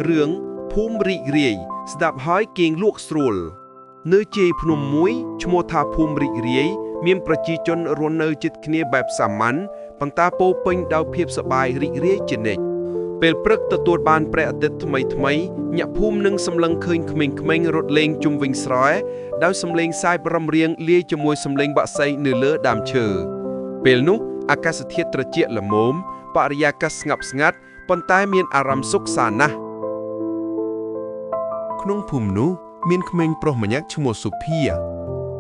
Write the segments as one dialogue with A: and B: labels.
A: រឿងភូមិរីករាយស្ដាប់ហើយគេងលក់ស្រួលនៅជ័យភ្នំមួយឈ្មោះថាភូមិរីករាយមានប្រជាជនរស់នៅជិតគ្នាបែបសាមញ្ញប៉ុន្តែពោរពេញដោយភាពសប្បាយរីករាយជានិច្ចពេលព្រឹកទទួលបានព្រះអាទិត្យថ្មីញាក់ភូមិនឹងសម្លឹងឃើញក្មេងៗរត់លេងជុំវិញស្រែដោយសំឡេងសាយរំរៀងលាយជាមួយសំឡេងបក្សីនៅលើដើមឈើពេលនោះអាកាសធាតុត្រជាក់ល្មមបរិយាកាសស្ងប់ស្ងាត់ប៉ុន្តែមានអារម្មណ៍សុខសាន្តណាស់ក្នុងភូមិនោះមានក្មេងប្រុសម្នាក់ឈ្មោះសុភា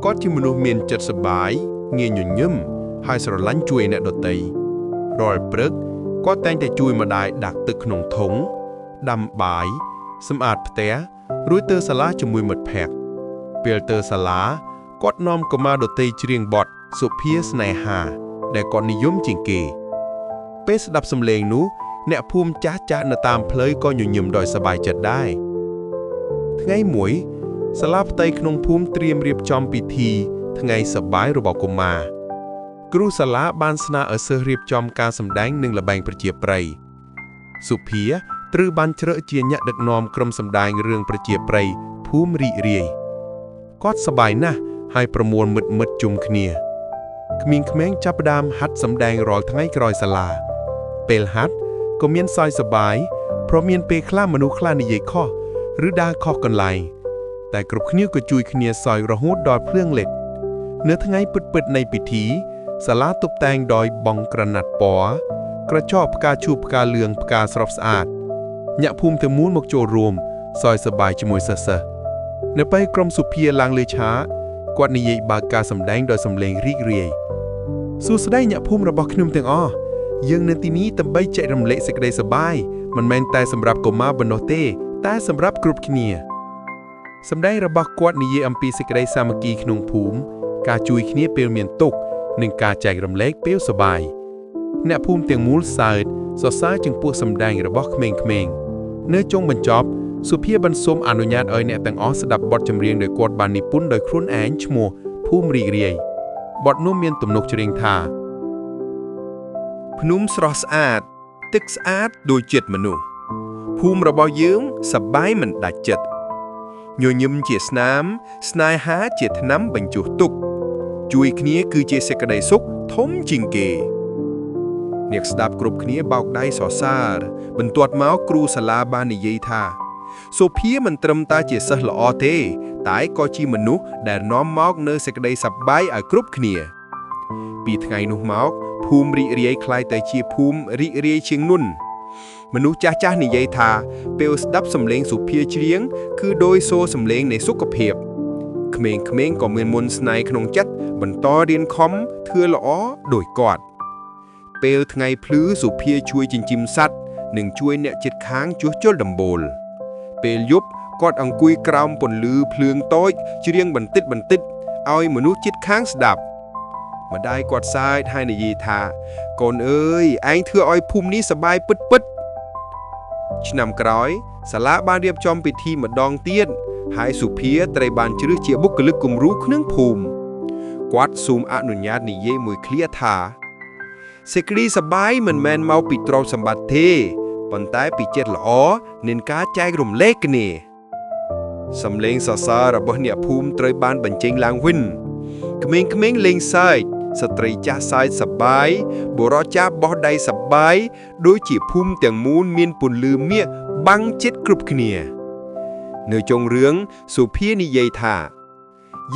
A: គាត់ជាមនុស្សមានចិត្តសប្បាយងាយញញឹមហើយស្រឡាញ់ជួយអ្នកដទៃរាល់ព្រឹកគាត់តែងតែជួយម្ដាយដាក់ទឹកក្នុងធុងដាំបាយសម្អាតផ្ទះរួចទៅសាលាជាមួយមិត្តភក្តិពេលទៅសាលាគាត់នាំកុមារដទៃច្រៀងបទសុភាស្នេហាដែលគាត់និយមជាងគេពេលស្ដាប់សំឡេងនោះអ្នកភូមិចាស់នៅតាមផ្លូវក៏ញញឹមដោយសប្បាយចិត្តដែរថ្ងៃមួយសាលាផ្ទៃក្នុងភូមិត្រៀមរៀបចំពិធីថ្ងៃសប្បាយរបស់កុមារគ្រូសាលាបានស្នើឲ្យសិស្សរៀបចំការសម្ដែងនិងល្បែងប្រជាប្រិយសុភាត្រូវបានជ្រើសជាអ្នកដឹកនាំក្រុមសម្ដែងរឿងប្រជាប្រិយភូមិរីករាយគាត់សប្បាយណាស់ហើយប្រមូលមិត្តជុំគ្នាក្មេងៗចាប់ផ្ដើមហាត់សម្ដែងរាល់ថ្ងៃក្រោយសាលាពេលហាត់ក៏មានសើចសប្បាយព្រោះមានពេលខ្លះមនុស្សខ្លះនិយាយខុសឬដើរខុសកន្លែងតែគ្រប់គ្នាក៏ជួយគ្នាសើចរហូតដល់ភ្លើងលិចនៅថ្ងៃពិតនៃពិធីសាលាតុបតែងដោយបង់ក្រណាត់ពណ៌ក្រចកផ្កាឈូកផ្កាលឿងផ្កាស្រស់ស្អាតញាក់ភូមិទាំងមូលមកចូលរួមសើចសប្បាយជាមួយសិស្សនៅពេលក្រុមសុភាឡើងលើឆាកគាត់និយាយបើកការសម្ដែងដោយសំឡេងរីករាយសួស្តីញាក់ភូមិរបស់ខ្ញុំទាំងអស់យើងនៅទីនេះដើម្បីចែករំលែកសេចក្តីសប្បាយមិនមែនតែសម្រាប់កុមារប៉ុណ្ណោះទេតែសម្រាប់គ្រប់គ្នាសម្ដែងរបស់គាត់និយាយអំពីសេចក្តីសាមគ្គីក្នុងភូមិការជួយគ្នាពេលមានទុក្ខនិងការចែករំលែកពេលសប្បាយអ្នកភូមិទាំងមូលសើចសរសើរចំពោះសម្ដែងរបស់ក្មេងៗនៅចុងបញ្ចប់សុភាបានសូមអនុញ្ញាតឲ្យអ្នកទាំងអស់ស្ដាប់បទចម្រៀងដែលគាត់បាននិពន្ធដោយខ្លួនឯងឈ្មោះភូមិរីករាយបទនោះមានទំនុកច្រៀងថាភ្នំស្រស់ស្អាតទឹកស្អាតដូចចិត្តមនុស្សភូមិរបស់យើងសប្បាយមិនដាច់ចិត្តញញឹមជាស្នាមស្នេហាជាថ្នាំបញ្ចុះទុក្ខជួយគ្នាគឺជាសេចក្តីសុខធំជាងគេអ្នកស្ដាប់គ្រប់គ្នាបោកដៃសរសើរបន្ទាប់មកគ្រូសាលាបាននិយាយថាសុភាមិនត្រឹមតែជាសិស្សល្អទេតែក៏ជាមនុស្សដែលនាំមកនូវសេចក្តីសប្បាយឲ្យគ្រប់គ្នាពីថ្ងៃនោះមកភូមិរីករាយคล้ายទៅជាភូមិរីករាយជាងមុនមនុស្សចាស់និយាយថាពេលស្ដាប់សំឡេងសុភាច្រៀងគឺដោយសូរសំឡេងនៃសុខភាពក្មេងៗក៏មានមន្តស្នេហ៍ក្នុងចិត្តបន្តរៀនខំធ្វើល្អដោយគាត់ពេលថ្ងៃភ្លឺសុភាជួយចិញ្ចឹមសត្វនិងជួយអ្នកជិតខាងជួសជុលដំបូលពេលយប់គាត់អង្គុយក្រោមពន្លឺភ្លើងតូចច្រៀងបន្តិចឲ្យមនុស្សជិតខាងស្ដាប់ម្ដាយគាត់សើចហើយនិយាយថាកូនអើយឯងធ្វើឲ្យភូមិនេះសប្បាយពិតឆ្នាំក្រោយសាលាបានរៀបចំពិធីម្ដងទៀតហើយសុភាត្រូវបានជ្រើសជាបុគ្គលិកគំរូក្នុងភូមិគាត់សូមអនុញ្ញាតនិយាយមួយឃ្លាថាសេចក្តីសប្បាយមិនមែនមកពីទ្រព្យសម្បត្តិទេប៉ុន្តែពីចិត្តល្អនិងការចែករំលែកគ្នាសំឡេងសរសើររបស់អ្នកភូមិត្រូវបានបញ្ចេញឡើងវិញក្មេងៗលេងសើចស្ត្រីចាស់សើចសប្បាយបុរសចាស់បោះដៃសប្បាយដូចជាភូមិទាំងមូលមានពន្លឺមាសបាំងចិត្តគ្រប់គ្នានៅចុងរឿងសុភានិយាយថា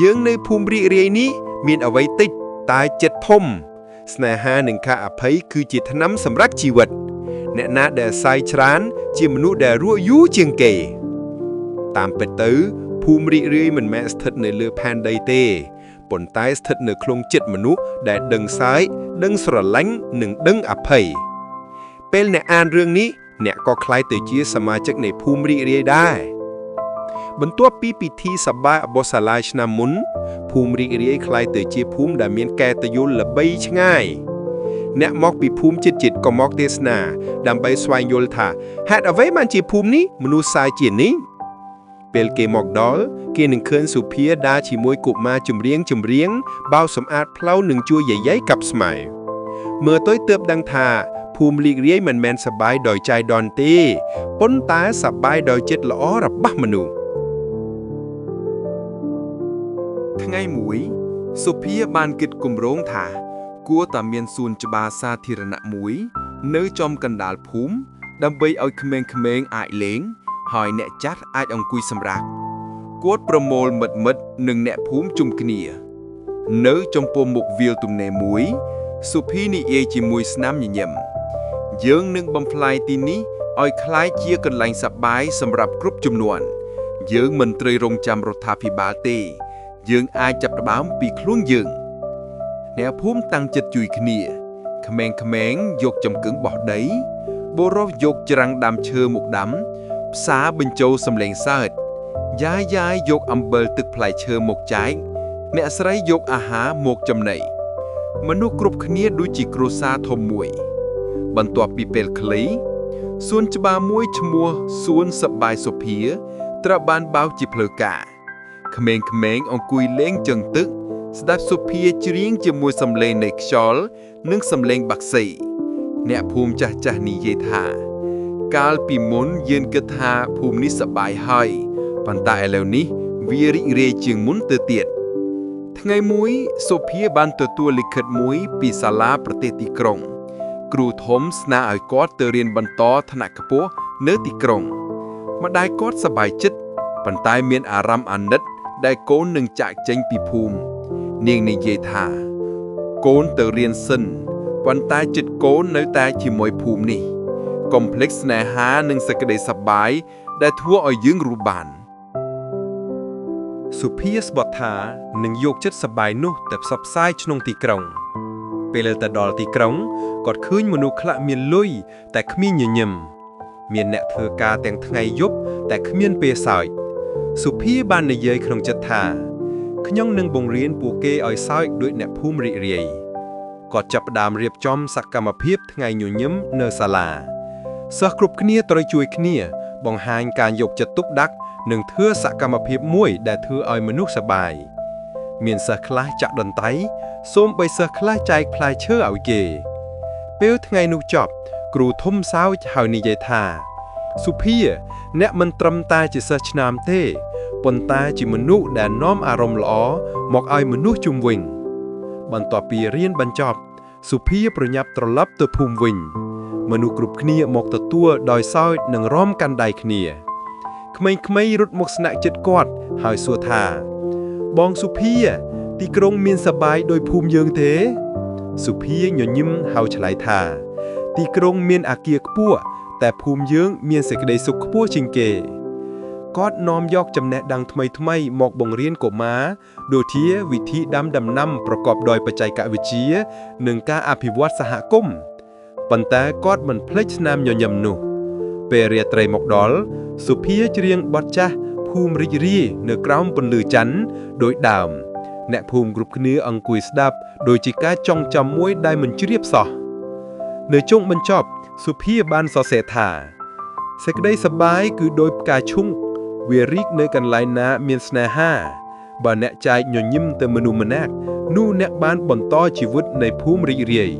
A: យើងនៅភូមិរីករាយនេះមានអ្វីតិចតែចិត្តធំស្នេហានិងការអភ័យគឺជាថ្នាំសម្រាប់ជីវិតអ្នកណាដែលសើចច្រើនជាមនុស្សដែលរស់យូរជាងគេតាមពិតទៅភូមិរីករាយមិនមែនស្ថិតនៅលើផែនដីទេប៉ុន្តែស្ថិតនៅក្នុងចិត្តមនុស្សដែលដឹងសើចដឹងស្រឡាញ់និងដឹងអភ័យពេលអ្នកអានរឿងនេះអ្នកក៏ក្លាយទៅជាសមាជិកនៃភូមិរីករាយដែរបន្ទាប់ពីពិធីសប្បាយអបអរសាលាឆ្នាំមុនភូមិរីករាយក្លាយទៅជាភូមិដែលមានកិត្តិយសល្បីឆ្ងាយអ្នកមកពីភូមិជិតក៏មកទេសនាដើម្បីស្វែងយល់ថាហេតុអ្វីបានជាភូមិនេះមនុស្សសើចជានេះពេលគេមកដល់គេនឹងឃើញសុភាដើរជាមួយកុមារចម្រៀងបោសសម្អាតផ្លូវនិងជួយយាយកាប់ស្មៅមើលទៅទើបដឹងថា ភូមិលីករាយមិនមែនសប្បាយដោយចៃដន្យទេប៉ុន្តែសប្បាយដោយចិត្តល្អរបស់មនុស្សថ្ងៃមួយសុភាបានគិតគម្រោងថាគួរតែមានសួនច្បារសាធារណៈមួយនៅចំកណ្ដាលភូមិដើម្បីឲ្យក្មេងៗអាចលេងហើយអ្នកចាស់អាចអង្គុយសម្រាកគាត់ប្រមូលមិត្តនិងអ្នកភូមិជុំគ្នានៅចំពោះមុខវាលទំនេរមួយសុភីនិយាយជាមួយស្នាមញញឹមយើងនឹងបំផ្លាញទីនេះឲ្យคล้ายជាកន្លែងសប្បាយសម្រាប់គ្រប់ជំនាន់យើងមិនត្រូវរងចាំរដ្ឋាភិបាលទេយើងអាចចាប់ផ្ដើមពីខ្លួនយើងអ្នកភូមិតាំងចិត្តជួយគ្នាក្មេងៗយកចំកឹងបោះដីបុរសយកច្រាំងដាំឈើមកដាំផ្សារបញ្ចូលសម្លេងសើចយាយយកអំបិលទឹកផ្លែឈើមកចែកអ្នកស្រីយកអាហារមកចំណីមនុស្សគ្រប់គ្នាដូចជាគ្រួសារធំមួយបន្ទាប់ពីពេលខ្លីសួនច្បារមួយឈ្មោះសួនសប្បាយសុភាត្រូវបានបើកជាផ្លូវការក្មេងៗអង្គុយលេងជើងទឹកស្ដាប់សុភាច្រៀងជាមួយសំឡេងនៃខ្យល់និងសំឡេងបក្សីអ្នកភូមិចាស់និយាយថាកាលពីមុនយើងគិតថាភូមិនេះសប្បាយហើយប៉ុន្តែឥឡូវនេះវារីករាយជាងមុនទៅទៀតថ្ងៃមួយសុភាបានទទួលលិខិតមួយពីសាលាប្រទេសទីក្រុងគ្រូធំស្នើឲ្យគាត់ទៅរៀនបន្តថ្នាក់ខ្ពស់នៅទីក្រុងម្ដាយគាត់សប្បាយចិត្តប៉ុន្តែមានអារម្មណ៍អាណិតដែលកូននឹងចាកចេញពីភូមិនាងនិយាយថាកូនទៅរៀនសិនប៉ុន្តែចិត្តកូននៅតែជាមួយភូមិនេះកុំភ្លេចស្នេហានិងសេចក្តីសប្បាយដែលធ្វើឲ្យយើងរស់បានសុភាស្បត់ថានឹងយកចិត្តសប្បាយនោះទៅផ្សព្វផ្សាយក្នុងទីក្រុងពេលទៅដល់ទីក្រុងគាត់ឃើញមនុស្សខ្លះមានលុយតែគ្មានញញឹមមានអ្នកធ្វើការទាំងថ្ងៃយប់តែគ្មានពេលសើចសុភាបាននិយាយក្នុងចិត្តថាខ្ញុំនឹងបង្រៀនពួកគេឲ្យសើចដូចអ្នកភូមិរីករាយគាត់ចាប់ផ្ដើមរៀបចំសកម្មភាពថ្ងៃញញឹមនៅសាលាសិស្សគ្រប់គ្នាត្រូវជួយគ្នាបង្ហាញការយកចិត្តទុកដាក់និងធ្វើសកម្មភាពមួយដែលធ្វើឲ្យមនុស្សសប្បាយមានសិស្សខ្លះចាក់តន្ត្រីសូម្បីសិស្សខ្លះចែកផ្លែឈើឲ្យគេពេលថ្ងៃនោះចប់គ្រូធំសើចហើយនិយាយថាសុភាអ្នកមិនត្រឹមតែជាសិស្សឆ្នើមទេប៉ុន្តែជាមនុស្សដែលនាំអារម្មណ៍ល្អមកឲ្យមនុស្សជុំវិញបន្ទាប់ពីរៀនបញ្ចប់សុភាប្រញាប់ត្រឡប់ទៅភូមិវិញមនុស្សគ្រប់គ្នាមកទទួលដោយសើចនិងរំកាន់ដៃគ្នាក្មេងៗរត់មកស្នាក់ចិត្តគាត់ហើយសួរថាបងសុភាទីក្រុងមានសប្បាយដោយភូមិយើងទេសុភាញញឹមហើយឆ្លើយថាទីក្រុងមានអគារខ្ពស់តែភូមិយើងមានសេចក្តីសុខខ្ពស់ជាងគេគាត់នាំយកចំណេះដឹងថ្មីមកបង្រៀនកុមារដូចជាវិធីដាំដំណាំប្រកបដោយបច្ចេកវិទ្យានិងការអភិវឌ្ឍសហគមន៍ប៉ុន្តែគាត់មិនភ្លេចស្នាមញញឹមនោះពេលរាត្រីមកដល់សុភាច្រៀងបទចាស់ភូមិរីករាយនៅក្រោមពន្លឺច័ន្ទដោយដើមអ្នកភូមិគ្រប់គ្នាអង្គុយស្ដាប់ដោយជាការចងចាំមួយដែលមិនជ្រាបសោះនៅចុងបញ្ចប់សុភាបានសរសេរថាសេចក្តីសប្បាយគឺដូចផ្កាឈូកវារីកនៅកន្លែងណាមានស្នេហាបើអ្នកចែកញញឹមទៅមនុស្សម្នាក់នោះអ្នកបានបន្តជីវិតនៃភូមិរីករាយ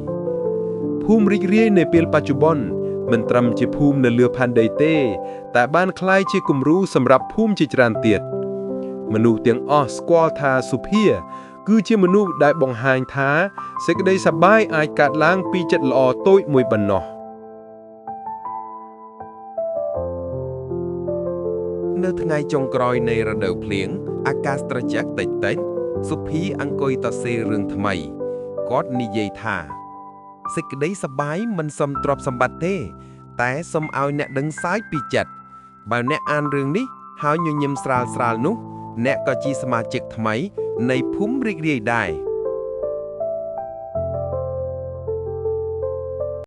A: ភូមិរីករាយនៅពេលបច្ចុប្បន្នមិនត្រឹមជាភូមិនៅលើផែនដីទេតែបានក្លាយជាគំរូសម្រាប់ភូមិជាច្រើនទៀតមនុស្សទាំងអស់ស្គាល់ថាសុភាគឺជាមនុស្សដែលបង្ហាញថាសេចក្តីសប្បាយអាចកើតឡើងពីចិត្តល្អតូចមួយប៉ុណ្ណោះនៅថ្ងៃចុងក្រោយនៃរដូវភ្លៀងអាកាសត្រជាក់តិចសុភាអង្គុយសរសេររឿងថ្មីគាត់និយាយថាសេចក្តីសប្បាយមិនសុំទ្រព្យសម្បត្តិទេតែសុំឲ្យអ្នកដឹងសើចពីចិត្តបើអ្នកអានរឿងនេះហើយញញឹមស្រាលនោះអ្នកក៏ជាសមាជិកថ្មីនៃភូមិរីករាយដែរ